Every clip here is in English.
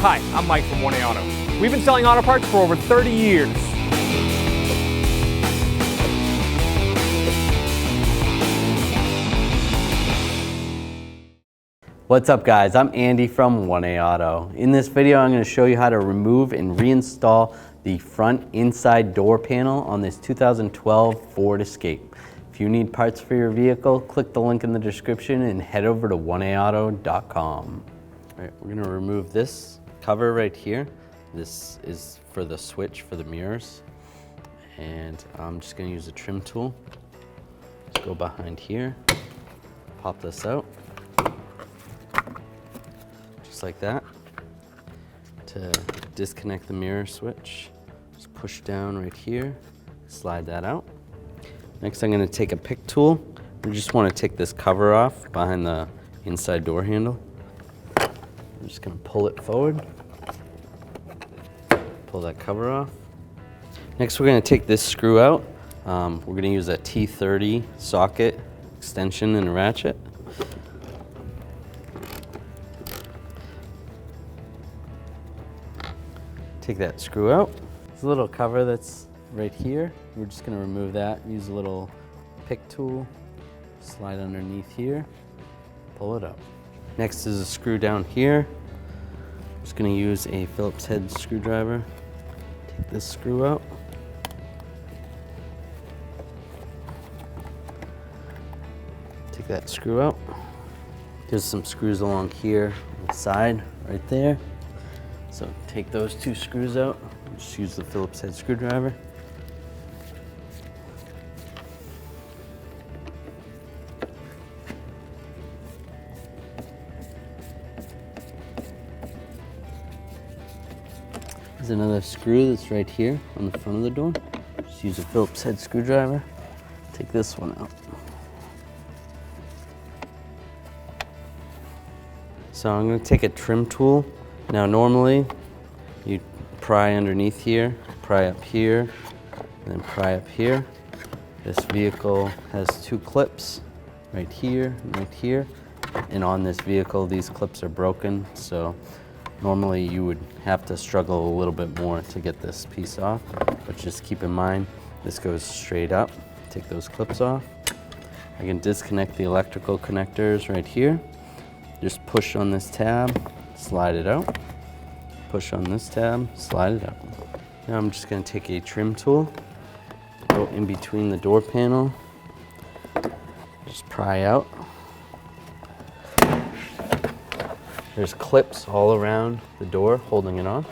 Hi, I'm Mike from 1A Auto. We've been selling auto parts for over 30 years. What's up guys, I'm Andy from 1A Auto. In this video I'm going to show you how to remove and reinstall the front inside door panel on this 2012 Ford Escape. If you need parts for your vehicle, click the link in the description and head over to 1aauto.com. Alright, we're going to remove this cover right here. This is for the switch for the mirrors. And I'm just going to use a trim tool. Just go behind here, pop this out. Just like that. To disconnect the mirror switch, just push down right here, slide that out. Next I'm going to take a pick tool. We just want to take this cover off behind the inside door handle. I'm just going to pull it forward, pull that cover off. Next we're going to take this screw out. We're going to use a T30 socket extension and a ratchet. Take that screw out. There's a little cover that's right here. We're just going to remove that. Use a little pick tool, slide underneath here, pull it up. Next is a screw down here. I'm just going to use a Phillips head screwdriver. Take this screw out. Take that screw out. There's some screws along here on the side right there. So take those two screws out. Just use the Phillips head screwdriver. There's another screw that's right here on the front of the door. Just use a Phillips head screwdriver. Take this one out. So I'm going to take a trim tool. Now normally you pry underneath here, pry up here, and then pry up here. This vehicle has two clips right here and right here. And on this vehicle these clips are broken, so normally you would have to struggle a little bit more to get this piece off, but just keep in mind this goes straight up. Take those clips off. I can disconnect the electrical connectors right here. Just push on this tab, slide it out. Push on this tab, slide it out. Now I'm just going to take a trim tool, go in between the door panel, just pry out. There's clips all around the door holding it on.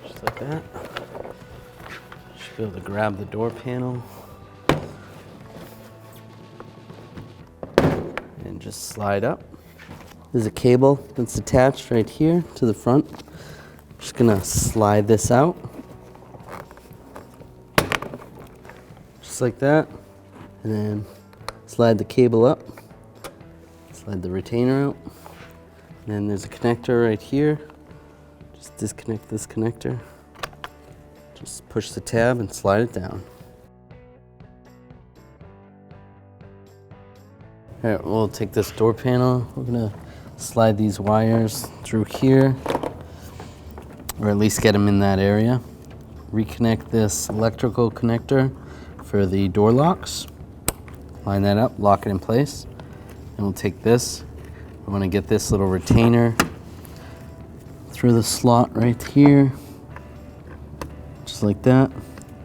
Just like that. Should be able to grab the door panel and just slide up. There's a cable that's attached right here to the front. I'm just gonna slide this out. Just like that. And then slide the cable up. Slide the retainer out. And then there's a connector right here. Just disconnect this connector. Just push the tab and slide it down. All right, we'll take this door panel. We're gonna slide these wires through here, or at least get them in that area. Reconnect this electrical connector for the door locks. Line that up, lock it in place. And we'll take this. We want to get this little retainer through the slot right here, just like that.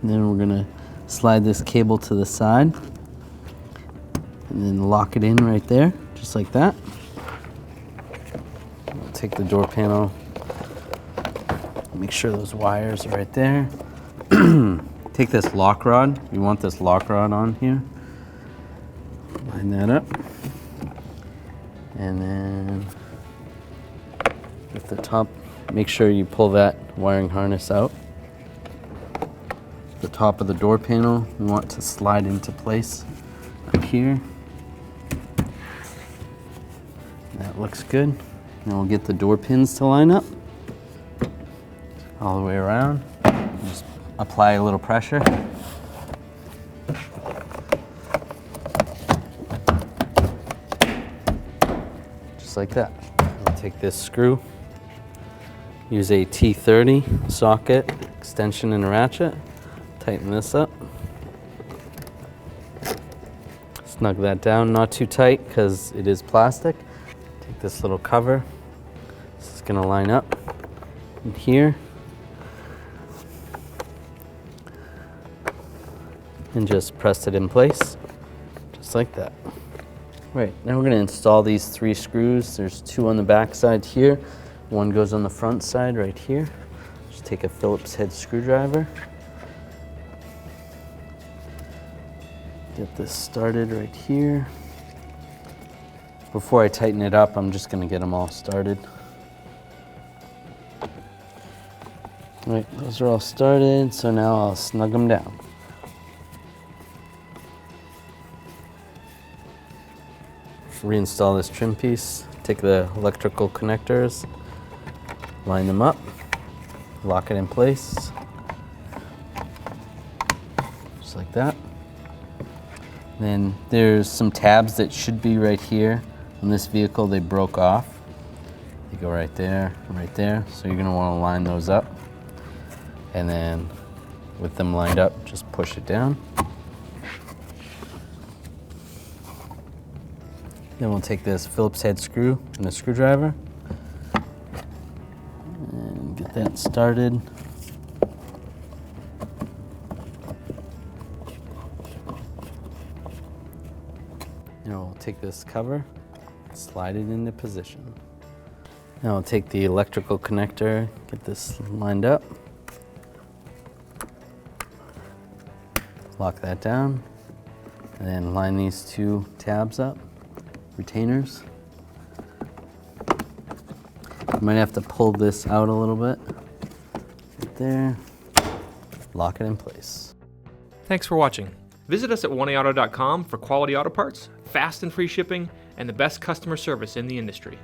And then we're gonna slide this cable to the side and then lock it in right there, just like that. We'll take the door panel, make sure those wires are right there. Take this lock rod, you want this lock rod on here. Line that up. And then with the top, make sure you pull that wiring harness out. The top of the door panel, we want to slide into place up here. That looks good. Now we'll get the door pins to line up. all the way around. Just apply a little pressure. Just like that. I'll take this screw, use a T30 socket, extension and a ratchet, tighten this up. Snug that down, not too tight because it is plastic. Take this little cover, this is gonna line up in here. And just press it in place, just like that. Right, now we're gonna install these 3 screws. There's 2 on the back side here. 1 goes on the front side right here. Just take a Phillips head screwdriver. Get this started right here. Before I tighten it up, I'm just gonna get them all started. Right, those are all started, so now I'll snug them down. Reinstall this trim piece, take the electrical connectors, line them up, lock it in place, just like that. Then there's some tabs that should be right here. On this vehicle, they broke off. They go right there, so you're gonna wanna line those up. And then with them lined up, just push it down. Then we'll take this Phillips head screw and a screwdriver and get that started. Now we'll take this cover, slide it into position. Now we'll take the electrical connector, get this lined up, lock that down, and then line these 2 tabs up. Retainers. You might have to pull this out a little bit. Right there. Lock it in place. Thanks for watching. Visit us at oneauto.com for quality auto parts, fast and free shipping, and the best customer service in the industry.